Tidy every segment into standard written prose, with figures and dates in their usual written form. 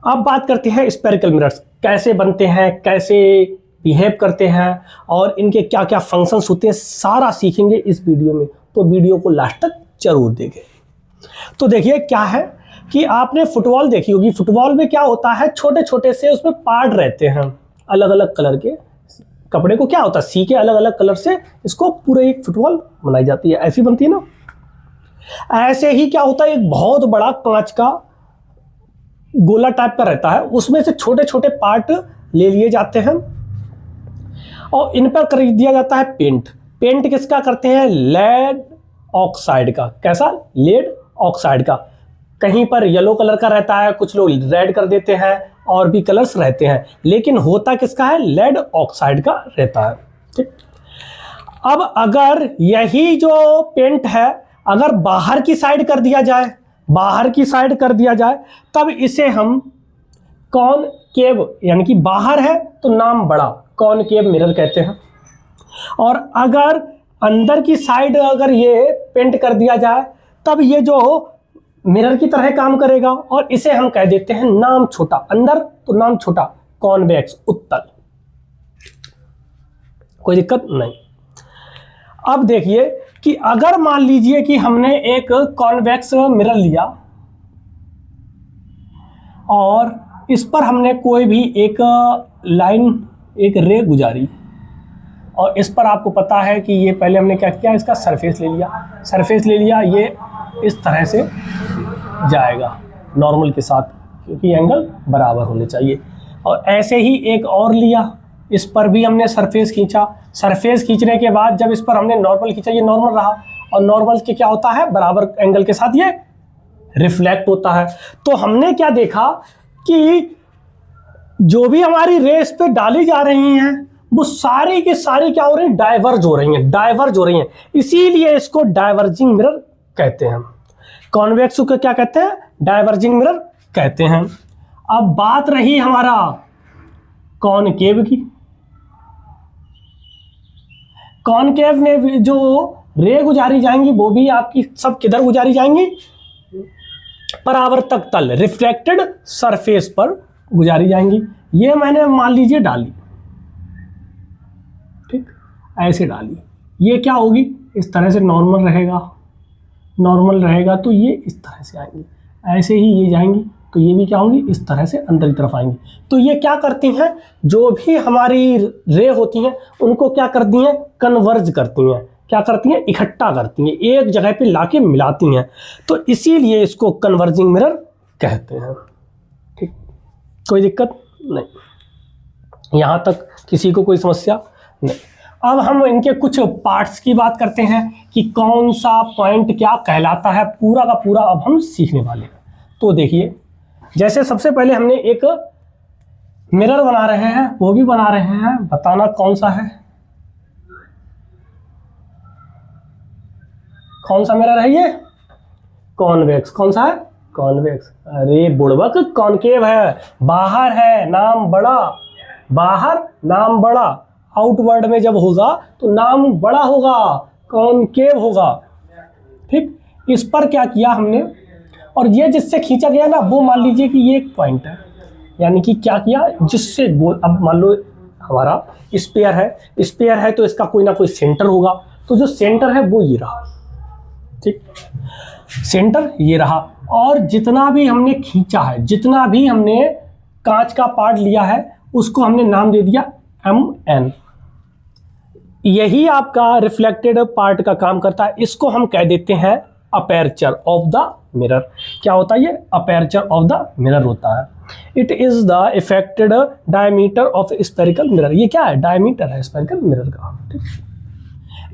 अब बात करते हैं स्फेरिकल मिरर्स कैसे बनते हैं, कैसे बिहेव करते हैं और इनके क्या क्या फंक्शंस होते हैं, सारा सीखेंगे इस वीडियो में। तो वीडियो को लास्ट तक जरूर देखें। तो देखिए क्या है कि आपने फुटबॉल देखी होगी। फुटबॉल में क्या होता है, छोटे छोटे से उसमें पार्ट रहते हैं अलग अलग कलर के। कपड़े को क्या होता है, सी के अलग अलग कलर से इसको पूरे एक फुटबॉल बनाई जाती है, ऐसी बनती है ना। ऐसे ही क्या होता है, एक बहुत बड़ा कांच का गोला टाइप का रहता है, उसमें से छोटे छोटे पार्ट ले लिए जाते हैं और इन पर कर दिया जाता है पेंट। पेंट किसका करते हैं, लेड ऑक्साइड का। कैसा, लेड ऑक्साइड का। कहीं पर येलो कलर का रहता है, कुछ लोग रेड कर देते हैं, और भी कलर्स रहते हैं, लेकिन होता किसका है, लेड ऑक्साइड का रहता है। ठीक। अब अगर यही जो पेंट है अगर बाहर की साइड कर दिया जाए, बाहर की साइड कर दिया जाए, तब इसे हम कॉनकेव, यानी कि बाहर है तो नाम बड़ा, कॉनकेव मिरर कहते हैं। और अगर अंदर की साइड अगर ये पेंट कर दिया जाए, तब ये जो मिरर की तरह काम करेगा और इसे हम कह देते हैं नाम छोटा। अंदर तो नाम छोटा, कॉन्वेक्स, उत्तल। कोई दिक्कत नहीं। अब देखिए कि अगर मान लीजिए कि हमने एक कॉन्वेक्स मिरर लिया और इस पर हमने कोई भी एक लाइन, एक रे गुजारी, और इस पर आपको पता है कि ये पहले हमने क्या किया, इसका सरफेस ले लिया। सरफेस ले लिया, ये इस तरह से जाएगा नॉर्मल के साथ, क्योंकि एंगल बराबर होने चाहिए। और ऐसे ही एक और लिया, इस पर भी हमने सरफेस खींचा। सरफेस खींचने के बाद जब इस पर हमने नॉर्मल खींचा, ये नॉर्मल रहा, और नॉर्मल के क्या होता है, बराबर एंगल के साथ ये रिफ्लेक्ट होता है। तो हमने क्या देखा कि जो भी हमारी रेस पे डाली जा रही हैं वो सारी की सारी क्या हो रही हैं, डाइवर्ज हो रही हैं, डाइवर्ज हो रही हैं। इसीलिए इसको डाइवर्जिंग मिरर कहते हैं। कॉन्वेक्स को क्या कहते हैं, डाइवर्जिंग मिरर कहते हैं। अब बात रही हमारा कॉनकेव की। कॉनकेव में जो रे गुजारी जाएंगी वो भी आपकी सब किधर गुजारी जाएंगी, परावर्तक तल, रिफ्लेक्टेड सरफेस पर गुजारी जाएंगी। ये मैंने मान लीजिए डाली, ठीक, ऐसे डाली, ये क्या होगी, इस तरह से नॉर्मल रहेगा, नॉर्मल रहेगा तो ये इस तरह से आएंगी। ऐसे ही ये जाएंगी तो ये भी क्या होंगी, इस तरह से अंदर की तरफ आएंगी। तो ये क्या करती हैं, जो भी हमारी रे होती हैं उनको क्या करती हैं, कन्वर्ज करती हैं। क्या करती हैं, इकट्ठा करती हैं, एक जगह पे लाके मिलाती हैं। तो इसीलिए इसको कन्वर्जिंग मिरर कहते हैं। ठीक, कोई दिक्कत नहीं, यहाँ तक किसी को कोई समस्या नहीं। अब हम इनके कुछ पार्ट्स की बात करते हैं कि कौन सा पॉइंट क्या कहलाता है, पूरा का पूरा अब हम सीखने वाले हैं। तो देखिए, जैसे सबसे पहले हमने एक मिरर बना रहे हैं, वो भी बना रहे हैं, बताना कौन सा है, कौन सा मिरर है ये, कॉन्वेक्स। कौन सा है, कॉन्वेक्स। अरे बुड़बक, कॉनकेव है, बाहर है, नाम बड़ा, बाहर नाम बड़ा, आउटवर्ड में जब होगा तो नाम बड़ा होगा, कॉनकेव होगा। ठीक, इस पर क्या किया हमने, और ये जिससे खींचा गया ना, वो मान लीजिए कि ये एक पॉइंट है, यानी कि क्या किया, जिससे गोल, अब मान लो हमारा स्फीयर है, स्फीयर है तो इसका कोई ना कोई सेंटर होगा, तो जो सेंटर है वो ये रहा। ठीक, सेंटर ये रहा, और जितना भी हमने खींचा है, जितना भी हमने कांच का पार्ट लिया है, उसको हमने नाम दे दिया MN। यही आपका रिफ्लेक्टेड पार्ट का काम करता है, इसको हम कह देते हैं अपर्चर ऑफ द मिरर। क्या होता है ये, अपर्चर ऑफ द मिरर होता है। It is the affected diameter of spherical mirror. ये क्या है, डायमीटर है स्फेरिकल मिरर का। ठीक,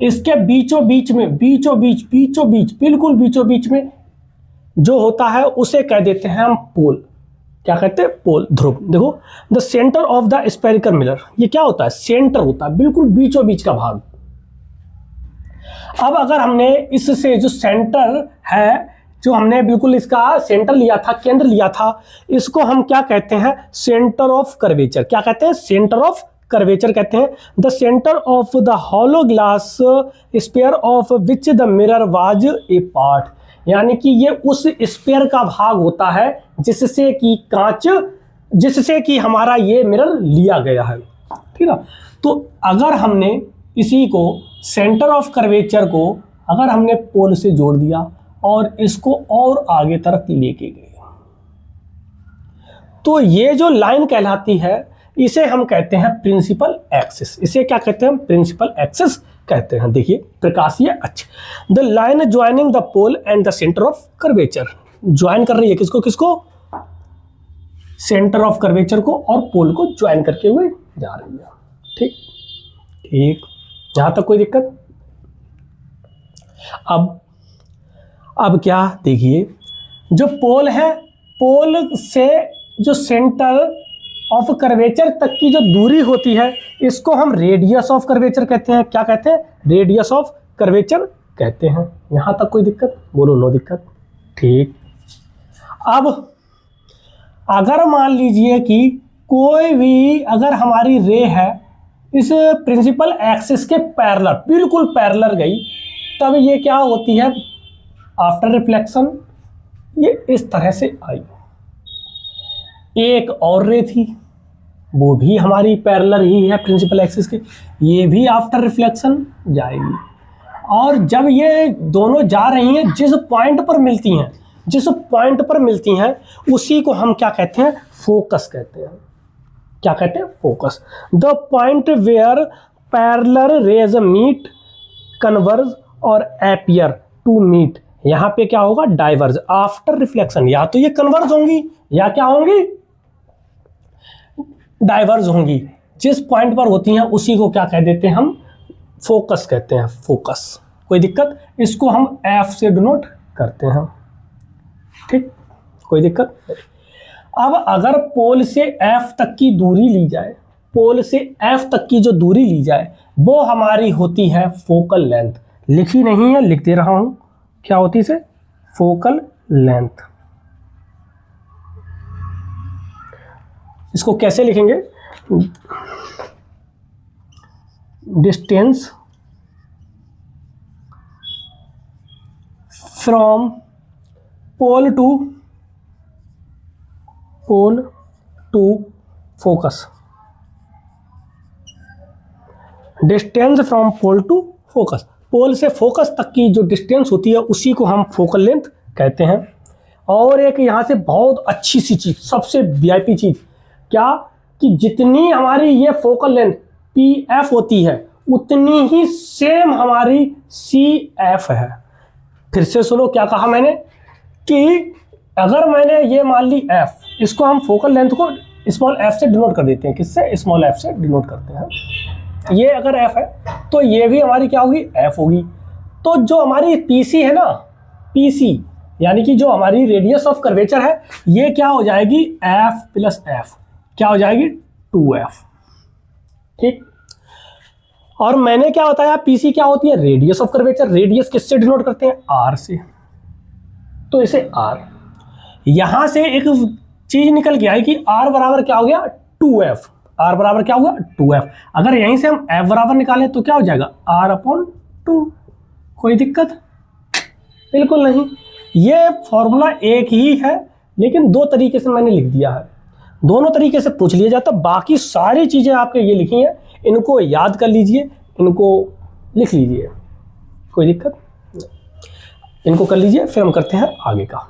इसके बीचों बीच में, बीचों बीच, बिल्कुल बीचों बीच में जो होता है उसे कह देते हैं हम पोल। क्या कहते हैं, पोल, ध्रुव। देखो, the centre of the spherical mirror, ये क्या होता है, सेंटर होता है, बिल्कुल बीचों बीच का भाग। अब अगर हमने इससे जो सेंटर है, जो हमने बिल्कुल इसका सेंटर लिया था, केंद्र लिया था, इसको हम क्या कहते हैं, सेंटर ऑफ कर्वेचर। क्या कहते हैं, सेंटर ऑफ कर्वेचर कहते हैं। The centre of the hollow glass sphere of which the mirror was a part, यानी कि ये उस स्फीयर का भाग होता है जिससे कि कांच जिससे कि हमारा ये मिरर लिया गया है, ठीक है। तो अगर हमने इसी को सेंटर ऑफ कर्वेचर को अगर हमने पोल से जोड़ दिया और इसको और आगे तरफ लेके गए, तो ये जो लाइन कहलाती है इसे हम कहते हैं प्रिंसिपल एक्सिस। इसे क्या कहते हैं? प्रिंसिपल एक्सिस कहते हैं। देखिए प्रकाशीय अक्ष, the line joining the pole and the centre of curvature, join कर रही है किसको किसको? सेंटर ऑफ कर्वेचर को और पोल को ज्वाइन करके हुए जा रही है। ठीक ठीक, यहां तक कोई दिक्कत? अब क्या देखिए, जो पोल है, पोल से जो सेंटर ऑफ कर्वेचर तक की जो दूरी होती है इसको हम रेडियस ऑफ कर्वेचर कहते हैं। क्या कहते हैं? रेडियस ऑफ कर्वेचर कहते हैं। यहां तक कोई दिक्कत? बोलो नो दिक्कत। ठीक, अब अगर मान लीजिए कि कोई भी अगर हमारी रे है इस प्रिंसिपल एक्सिस के पैरेलल, बिल्कुल पैरेलल गई, तब ये क्या होती है? आफ्टर रिफ्लेक्शन ये इस तरह से आई। एक और रे थी वो भी हमारी पैरेलल ही है प्रिंसिपल एक्सिस के, ये भी आफ्टर रिफ्लेक्शन जाएगी। और जब ये दोनों जा रही हैं जिस पॉइंट पर मिलती हैं, जिस पॉइंट पर मिलती हैं उसी को हम क्या कहते हैं? फोकस कहते हैं। क्या कहते हैं? Focus. The point where parallel rays meet, converge और अपीयर टू मीट, यहाँ पे क्या होगा? Diverge after reflection. या तो ये कन्वर्ज होंगी या क्या होंगी? डाइवर्ज होंगी। जिस पॉइंट पर होती हैं उसी को क्या कह देते हैं हम? फोकस कहते हैं। फोकस, कोई दिक्कत? इसको हम एफ से डिनोट करते हैं। ठीक, कोई दिक्कत? अब अगर पोल से एफ तक की दूरी ली जाए, पोल से एफ तक की जो दूरी ली जाए वो हमारी होती है फोकल लेंथ। लिखी नहीं है, लिख दे रहा हूं। क्या होती है इसे? Focal length. इसको कैसे लिखेंगे? Distance from pole to focus. Distance from pole to focus, pole से फोकस तक की जो डिस्टेंस होती है उसी को हम फोकल लेंथ कहते हैं। और एक यहाँ से बहुत अच्छी सी चीज़, सबसे वीआईपी चीज़, क्या कि जितनी हमारी ये फोकल लेंथ पी एफ होती है उतनी ही सेम हमारी सी एफ है। फिर से सुनो क्या कहा मैंने, कि अगर मैंने ये मान ली एफ, इसको हम फोकल लेंथ को स्मॉल एफ से डिनोट कर देते हैं। किससे? स्मॉल एफ से डिनोट करते हैं। ये अगर एफ है तो ये भी हमारी क्या होगी? एफ होगी। तो जो हमारी पीसी है ना, पीसी यानी कि जो हमारी रेडियस ऑफ कर्वेचर है, ये क्या हो जाएगी? एफ प्लस एफ, क्या हो जाएगी? 2f। ठीक, और मैंने क्या बताया? पीसी क्या होती है? Radius of curvature. रेडियस किससे डिनोट करते हैं? आर से। तो इसे आर, यहां से एक चीज निकल के आई कि आर बराबर क्या हो गया? 2f। आर बराबर क्या होगा? 2f। अगर यहीं से हम f बराबर निकालें तो क्या हो जाएगा? r/2। कोई दिक्कत? बिल्कुल नहीं। ये फॉर्मूला एक ही है लेकिन दो तरीके से मैंने लिख दिया है। दोनों तरीके से पूछ लिया जाता, बाकी सारी चीजें आपके ये लिखी हैं, इनको याद कर लीजिए, इनको लिख लीजिए, कोई दिक्कत? इनको कर लीजिए, फिर हम करते हैं आगे का।